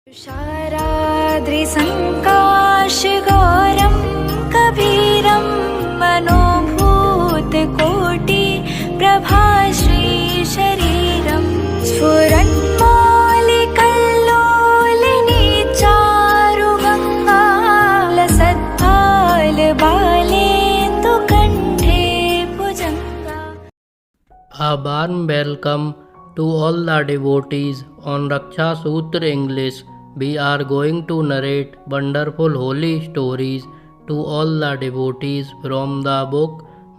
तुषाराद्रिसङ्काशगौरं कबीरं मनोभूतकोटि प्रभाश्रीशरीरं स्फुरन्मौलिकल्लोलिनी चारुगङ्गा लसत्फालबालेन्दुकण्ठे भुजङ्गा. A warm welcome to all the devotees on Raksha Sutra English. We are going to narrate wonderful holy stories to all the devotees from the book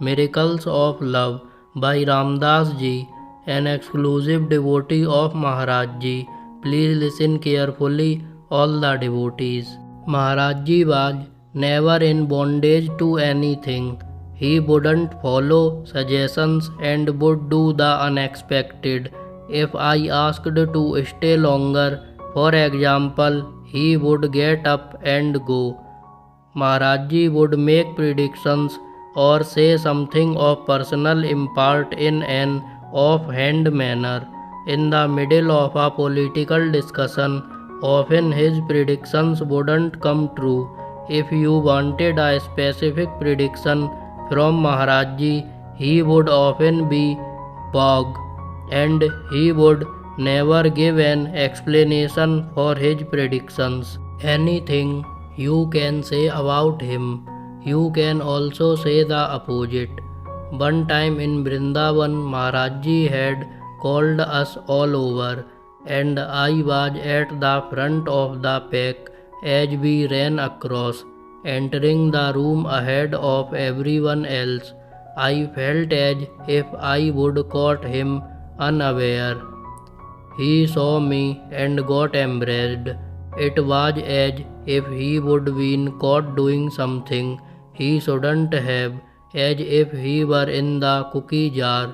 Miracles of Love by Ramdas Ji, an exclusive devotee of Maharaj Ji. Please listen carefully, all the devotees. Maharaj Ji was never in bondage to anything. He wouldn't follow suggestions and would do the unexpected. If I asked to stay longer, for example, he would get up and go. Maharaj Ji would make predictions or say something of personal import in an offhand manner. In the middle of a political discussion, often his predictions wouldn't come true. If you wanted a specific prediction from Maharaj Ji, he would often be vague, and he would never give an explanation for his predictions. Anything you can say about him, you can also say the opposite. One time in Vrindavan, Maharaj Ji had called us all over, and I was at the front of the pack as we ran across, entering the room ahead of everyone else. I felt as if I would caught him unaware. He saw me and got embarrassed. It was as if he would been caught doing something he shouldn't have, as if he were in the cookie jar.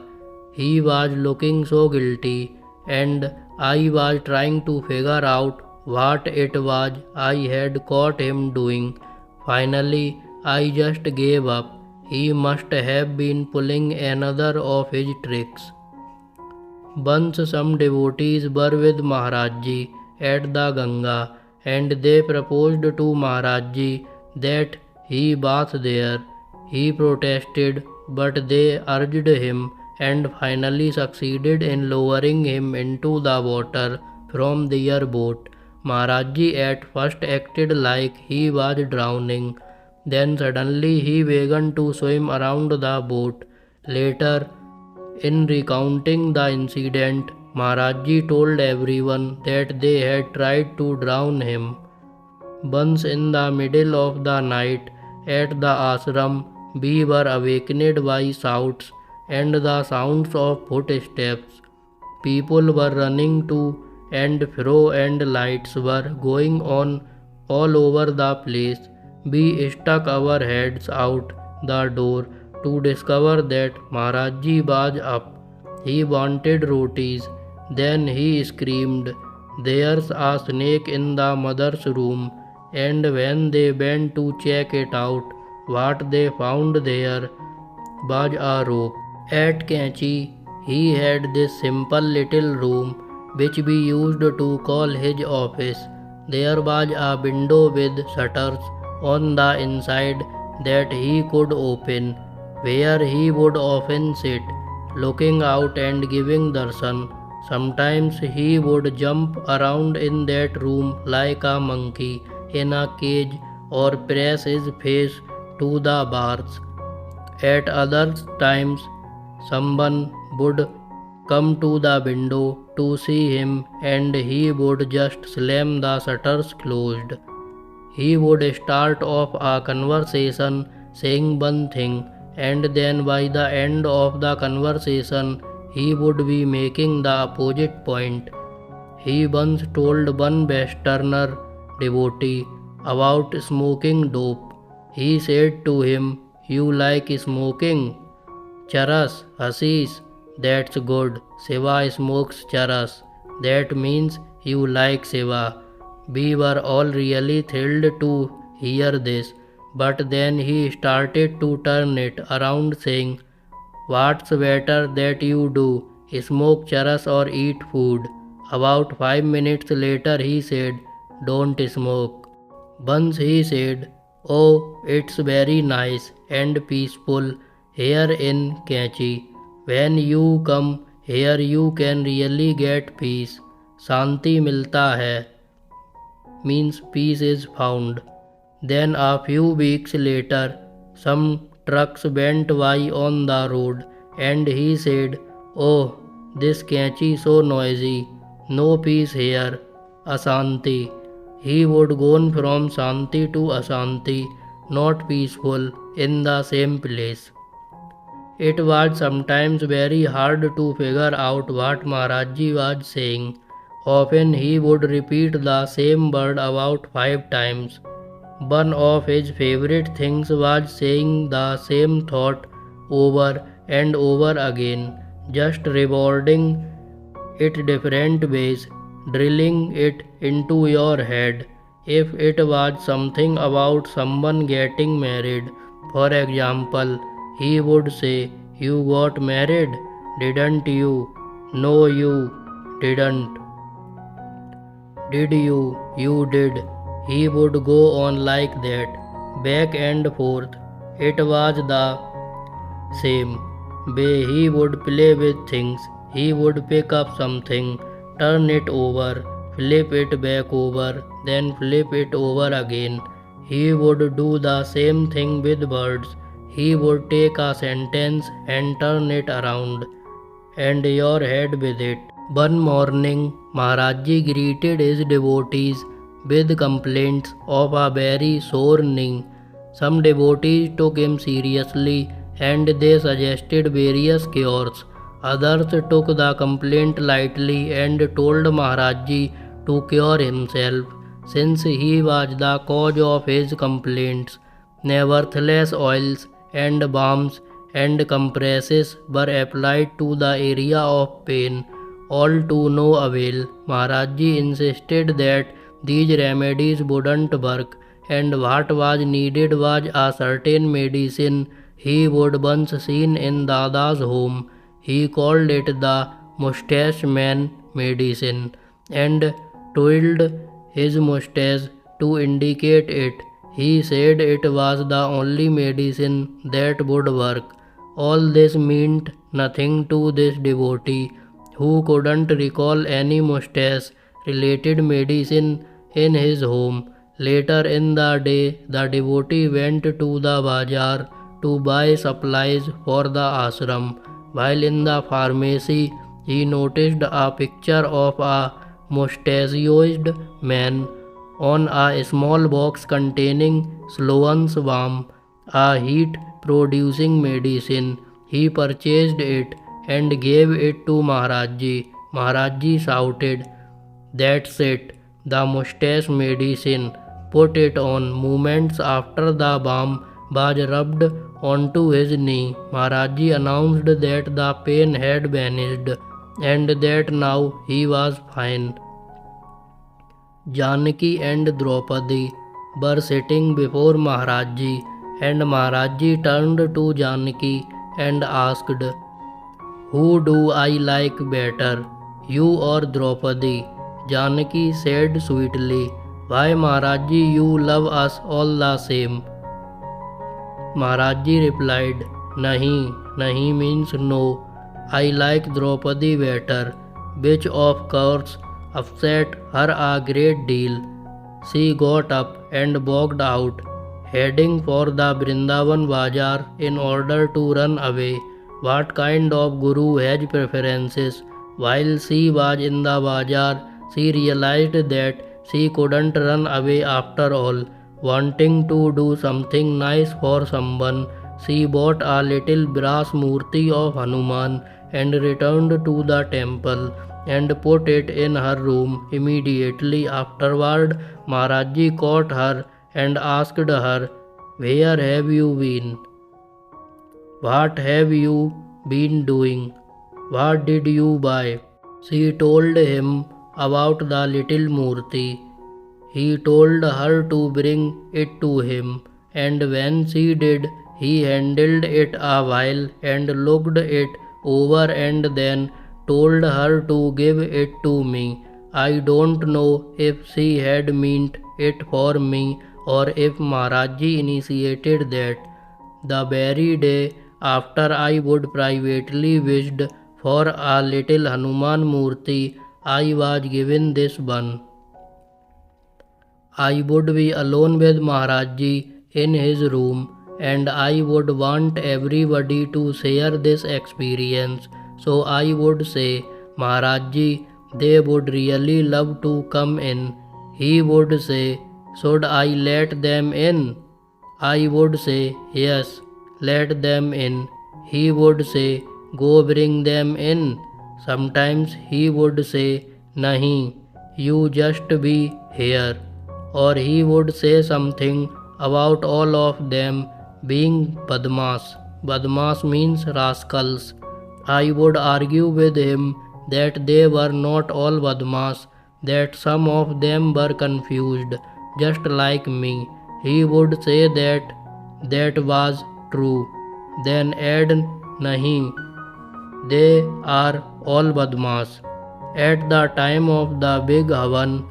He was looking so guilty, and I was trying to figure out what it was I had caught him doing. Finally, I just gave up. He must have been pulling another of his tricks. Once some devotees were with Maharaj Ji at the Ganga, and they proposed to Maharaj Ji that he bath there. He protested, but they urged him and finally succeeded in lowering him into the water from their boat. Maharaj Ji at first acted like he was drowning. Then suddenly he began to swim around the boat. Later, in recounting the incident, Maharaj Ji told everyone that they had tried to drown him. Once in the middle of the night at the ashram, we were awakened by shouts and the sounds of footsteps. People were running to and fro and lights were going on all over the place. We stuck our heads out the door to discover that Maharaj Ji was up. He wanted rotis. Then he screamed, "There's a snake in the mother's room." And when they went to check it out, what they found there was a rope. At Kanchi, he had this simple little room which we used to call his office. There was a window with shutters on the inside that he could open, where he would often sit, looking out and giving darshan. Sometimes he would jump around in that room like a monkey in a cage or press his face to the bars. At other times, someone would come to the window to see him, and he would just slam the shutters closed. He would start off a conversation saying one thing, and then by the end of the conversation he would be making the opposite point. He once told one Westerner devotee about smoking dope. He said to him, "You like smoking? Charas, hashish. That's good. Shiva smokes charas. That means you like Shiva." We were all really thrilled to hear this, but then he started to turn it around saying, "What's better that you do, smoke charas or eat food?" About 5 minutes later he said, don't smoke. Once he said, "Oh, it's very nice and peaceful here in Kanchi. When you come here you can really get peace. Shanti milta hai," means peace is found. Then a few weeks later, some trucks went by on the road and he said, "Oh, this Kanchi so noisy. No peace here. Ashanti." He would gone from Shanti to Ashanti, not peaceful, in the same place. It was sometimes very hard to figure out what Maharajji was saying. Often he would repeat the same word about 5 times. One of his favorite things was saying the same thought over and over again, just rewarding it different ways, drilling it into your head. If it was something about someone getting married, for example, he would say, "You got married, didn't you? No, you didn't. Did you? You did." He would go on like that, back and forth. It was the same way he would play with things. He would pick up something, turn it over, flip it back over, then flip it over again. He would do the same thing with words. He would take a sentence and turn it around and your head with it. One morning, Maharajji greeted his devotees with complaints of a very sore knee. Some devotees took him seriously and they suggested various cures. Others took the complaint lightly and told Maharajji to cure himself, since he was the cause of his complaints. Nevertheless, oils and balms and compresses were applied to the area of pain, all to no avail. Maharajji insisted that these remedies wouldn't work, and what was needed was a certain medicine he would once seen in Dada's home. He called it the mustache man medicine and twirled his mustache to indicate it. He said it was the only medicine that would work. All this meant nothing to this devotee, who couldn't recall any mustache related medicine in his home. Later in the day, the devotee went to the bazaar to buy supplies for the ashram. While in the pharmacy, he noticed a picture of a mustachioed man on a small box containing Sloan's balm, a heat-producing medicine. He purchased it and gave it to Maharajji. Maharajji shouted, "That's it, the mustache medicine." Put it on. Moments after the balm was rubbed onto his knee, Maharajji announced that the pain had vanished and that now he was fine. Janaki and Draupadi were sitting before Maharajji, and Maharajji turned to Janaki and asked, "Who do I like better, you or Draupadi?" Janaki said sweetly, "Why, Maharajji, you love us all the same." Maharajji replied, "Nahi, nahi means no. I like Draupadi better," which of course upset her a great deal. She got up and walked out, heading for the Vrindavan Bazaar in order to run away. What kind of guru has preferences? While she was in the bazaar, she realized that she couldn't run away after all. Wanting to do something nice for someone, she bought a little brass murti of Hanuman and returned to the temple and put it in her room. Immediately afterward, Maharajji caught her and asked her, "Where have you been? What have you been doing? What did you buy?" She told him about the little murti. He told her to bring it to him, and when she did, he handled it a while and looked it over and then told her to give it to me. I don't know if she had meant it for me or if Maharaj Ji initiated that. The very day after I would privately wished for a little Hanuman Murti, I was given this one. I would be alone with Maharaj Ji in his room, and I would want everybody to share this experience. So I would say, Maharaj Ji, they would really love to come in. He would say, should I let them in? I would say, yes, let them in. He would say, go bring them in. Sometimes he would say, nahi, you just be here. Or he would say something about all of them being Badmas. Badmas means rascals. I would argue with him that they were not all Badmas, that some of them were confused, just like me. He would say that was true. Then add, nahi, they are all Badmas. At the time of the big Havan,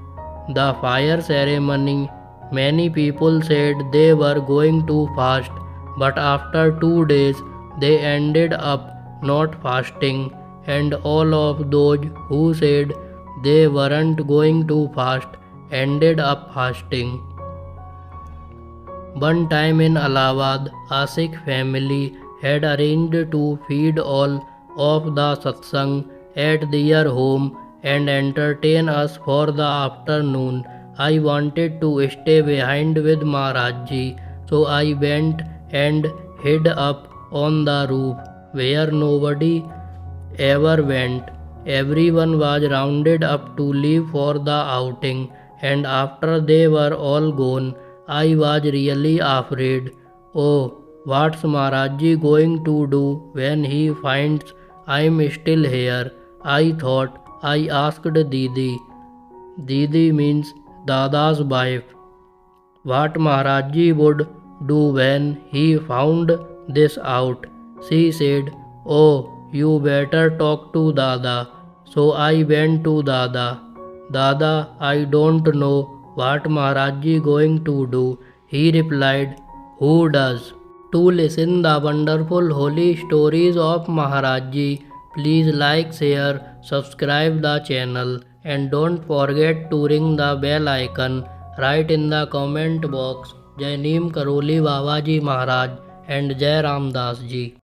the fire ceremony, many people said they were going to fast, but after 2 days they ended up not fasting, and all of those who said they weren't going to fast ended up fasting. One time in Allahabad, a Sikh family had arranged to feed all of the satsang at their home and entertain us for the afternoon. I wanted to stay behind with Maharaj Ji, so I went and hid up on the roof where nobody ever went. Everyone was rounded up to leave for the outing, and after they were all gone, I was really afraid. Oh, what's Maharaj Ji going to do when he finds I'm still here? I thought. I asked Didi. Didi means Dada's wife. What Maharaj Ji would do when he found this out. She said, oh, you better talk to Dada. So I went to Dada. Dada, I don't know what Maharaj Ji going to do. He replied, who does? To listen the wonderful holy stories of Maharaj Ji, please like, share, subscribe the channel, and don't forget to ring the bell icon. Write in the comment box, Jai Neem Karoli Baba Ji Maharaj and Jai Ramdas Ji.